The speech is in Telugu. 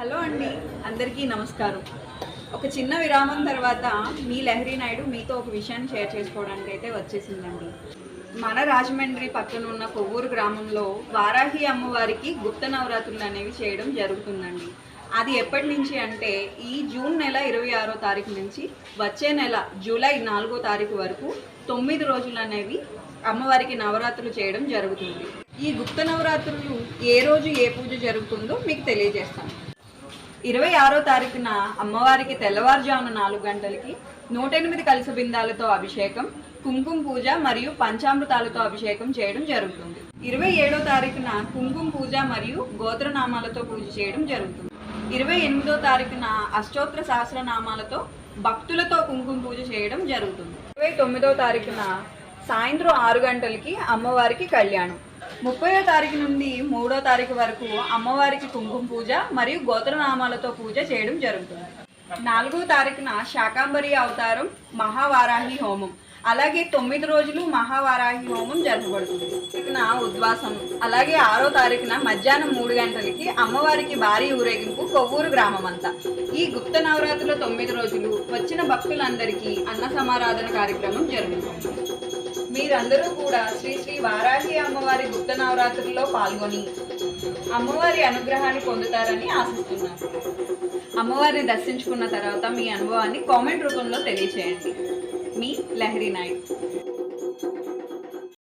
హలో అండి, అందరికీ నమస్కారం. ఒక చిన్న విరామం తర్వాత మీ లహరి నాయుడు మీతో ఒక విషయాన్ని షేర్ చేసుకోవడానికి అయితే వచ్చేసిందండి. మన రాజమండ్రి పక్కన ఉన్న కొవ్వూరు గ్రామంలో వారాహి అమ్మవారికి గుప్త నవరాత్రులు అనేవి చేయడం జరుగుతుందండి. అది ఎప్పటి నుంచి అంటే ఈ జూన్ నెల 26వ తారీఖు నుంచి వచ్చే నెల జూలై 4వ తారీఖు వరకు 9 రోజులు అనేవి అమ్మవారికి నవరాత్రులు చేయడం జరుగుతుంది. ఈ గుప్త నవరాత్రులు ఏ రోజు ఏ పూజ జరుగుతుందో మీకు తెలియజేస్తాను. 26వ తారీఖున అమ్మవారికి తెల్లవారుజామున 4 గంటలకి 108 కలశ బిందాలతో అభిషేకం, కుంకుమ పూజ మరియు పంచామృతాలతో అభిషేకం చేయడం జరుగుతుంది. 27వ తారీఖున కుంకుమ పూజ మరియు గోత్రనామాలతో పూజ చేయడం జరుగుతుంది. 28వ తారీఖున అష్టోత్తర సహస్రనామాలతో భక్తులతో కుంకుమ పూజ చేయడం జరుగుతుంది. 29వ తారీఖున సాయంత్రం 6 గంటలకి అమ్మవారికి కళ్యాణం. 30వ తారీఖు నుండి 3వ తారీఖు వరకు అమ్మవారికి కుంకుమ పూజ మరియు గోత్రనామాలతో పూజ చేయడం జరుగుతుంది. 4వ తారీఖున శాకాంబరి అవతారం మహావారాహి హోమం, అలాగే 9 రోజులు మహావారాహి హోమం జరపబడుతుంది. ఉద్వాసం, అలాగే 6వ తారీఖున మధ్యాహ్నం 3 గంటలకి అమ్మవారికి భారీ ఊరేగింపు కొవ్వూరు గ్రామం అంతా. ఈ గుప్త నవరాత్రుల 9 రోజులు వచ్చిన భక్తులందరికీ అన్న సమారాధన కార్యక్రమం జరుగుతుంది. మీరందరూ కూడా శ్రీ శ్రీ వారాహి అమ్మవారి గుప్త నవరాత్రుల్లో పాల్గొని అమ్మవారి అనుగ్రహాన్ని పొందుతారని ఆశిస్తున్నాను. అమ్మవారిని దర్శించుకున్న తర్వాత మీ అనుభవాన్ని కామెంట్ రూపంలో తెలియచేయండి. మీ లహరి నాయుడు.